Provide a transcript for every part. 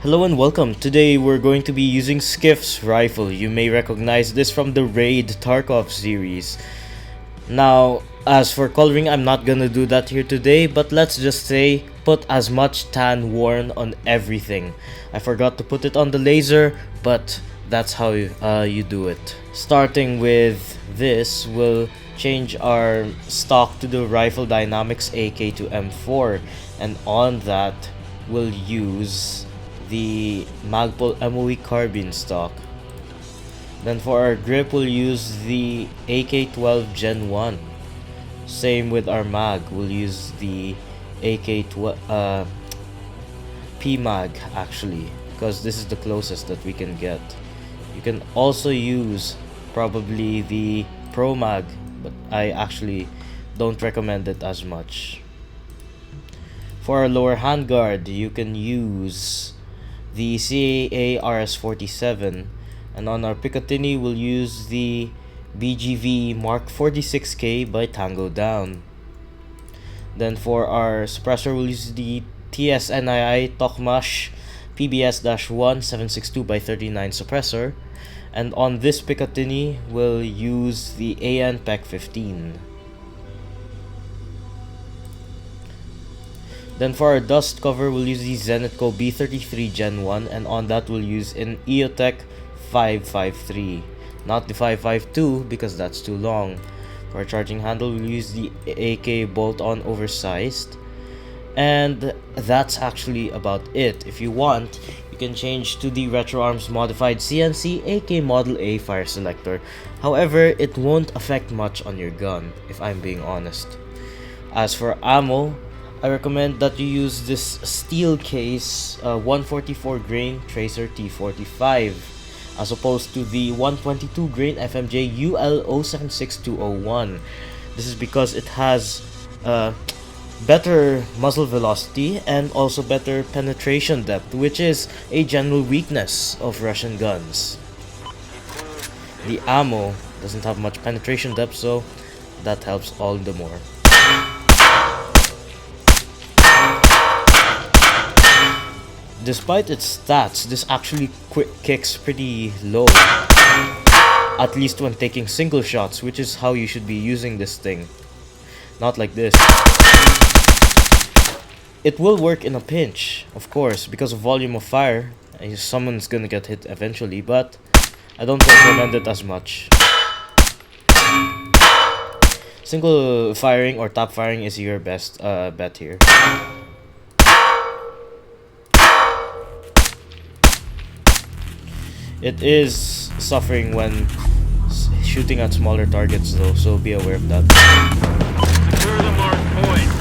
Hello and welcome. Today we're going to be using Skif's rifle. You may recognize this from the Raid Tarkov series. Now, as for coloring, I'm not gonna do that here today, but let's just say put as much tan worn on everything. I forgot to put it on the laser, but that's how you do it. Starting with this, we'll change our stock to the Rifle Dynamics AK to M4, and on that we'll use the Magpul MOE carbine stock. Then for our grip, we'll use the AK-12 Gen 1. Same with our mag, we'll use the AK-12 P-Mag actually, because this is the closest that we can get. You can also use probably the Pro Mag, but I actually don't recommend it as much. For our lower handguard, you can use the CAA RS-47, and on our Picatinny we'll use the BGV Mark 46K by Tango Down. Then for our suppressor, we'll use the TSNII Tokmash PBS-1 762 by 39 suppressor, and on this Picatinny we'll use the AN PEC 15. Then for our dust cover, we'll use the Zenitco B33 Gen 1, and on that we'll use an EOTech 553, not the 552 because that's too long. For our charging handle, we'll use the AK bolt-on oversized, and that's actually about it. If you want, you can change to the RetroArms modified CNC AK Model A fire selector. However, it won't affect much on your gun, if I'm being honest. As for ammo, I recommend that you use this steel case 144 grain Tracer T45 as opposed to the 122 grain FMJ UL 076201. This is because it has better muzzle velocity and also better penetration depth, which is a general weakness of Russian guns. The ammo doesn't have much penetration depth, so that helps all the more. Despite its stats, this actually kicks pretty low, at least when taking single shots, which is how you should be using this thing. Not like this. It will work in a pinch, of course, because of volume of fire. Someone's gonna get hit eventually, but I don't recommend it as much. Single firing or tap firing is your best bet here. It is suffering when shooting at smaller targets though, so be aware of that. Secure the marked point.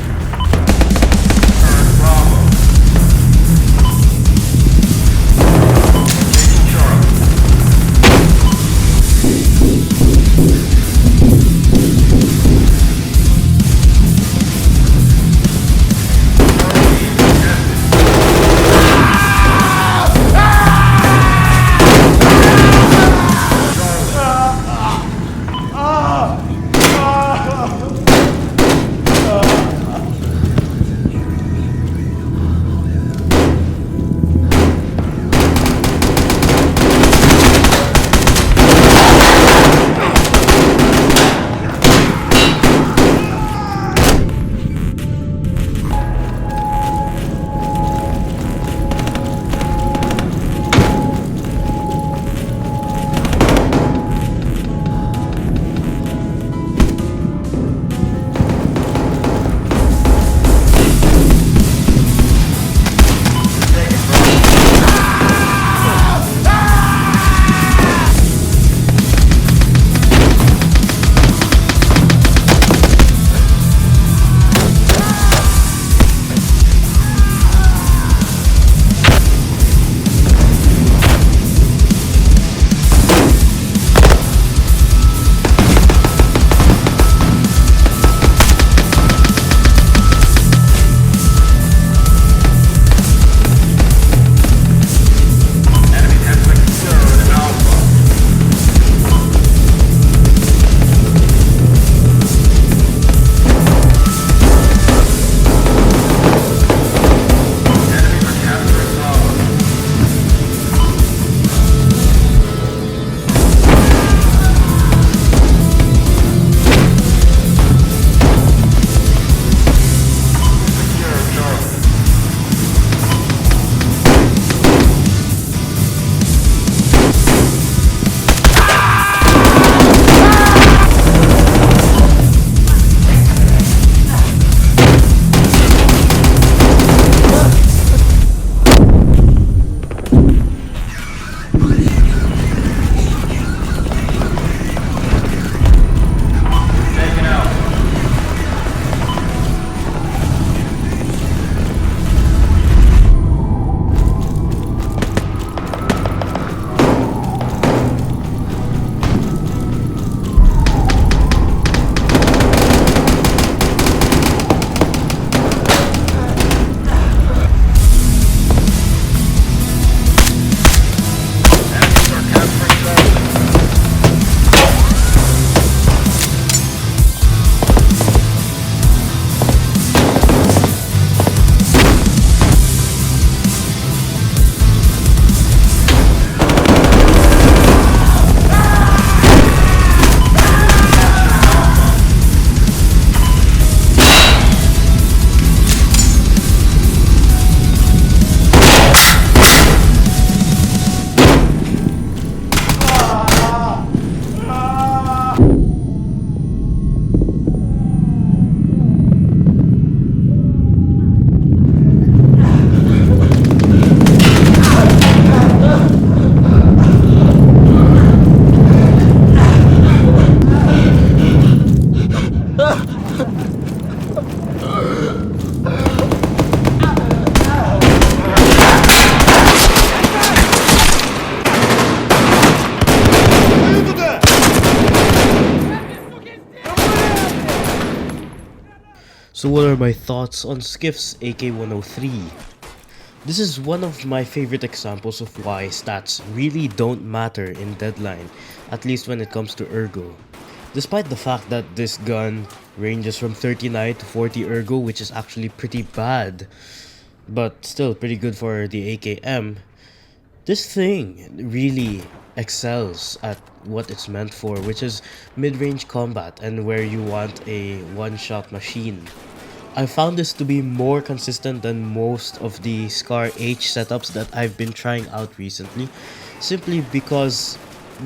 So what are my thoughts on Skif's AK-103? This is one of my favorite examples of why stats really don't matter in Deadline, at least when it comes to ergo. Despite the fact that this gun ranges from 39 to 40 ergo, which is actually pretty bad, but still pretty good for the AKM, this thing really excels at what it's meant for, which is mid-range combat and where you want a one-shot machine. I found this to be more consistent than most of the Scar H setups that I've been trying out recently, simply because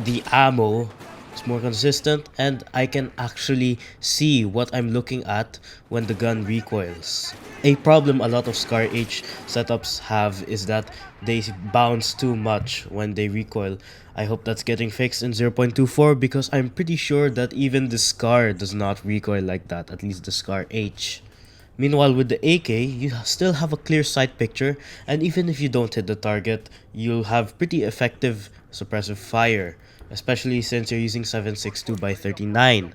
the ammo is more consistent and I can actually see what I'm looking at when the gun recoils. A problem a lot of Scar H setups have is that they bounce too much when they recoil. I hope that's getting fixed in 0.24 because I'm pretty sure that even the Scar does not recoil like that, at least the Scar H. Meanwhile, with the AK, you still have a clear sight picture, and even if you don't hit the target, you'll have pretty effective suppressive fire, especially since you're using 7.62 by 39.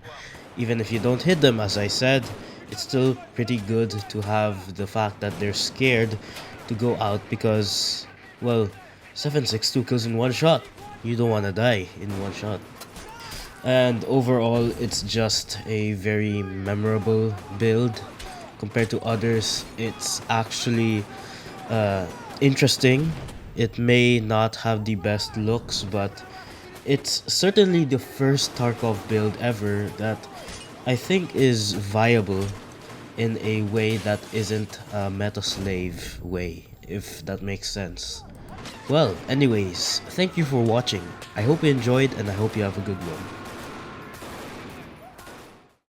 Even if you don't hit them, as I said, it's still pretty good to have the fact that they're scared to go out because, well, 7.62 kills in one shot. You don't want to die in one shot. And overall, it's just a very memorable build. Compared to others, it's actually interesting. It may not have the best looks, but it's certainly the first Tarkov build ever that I think is viable in a way that isn't a meta slave way, if that makes sense. Well, anyways, thank you for watching. I hope you enjoyed and I hope you have a good one.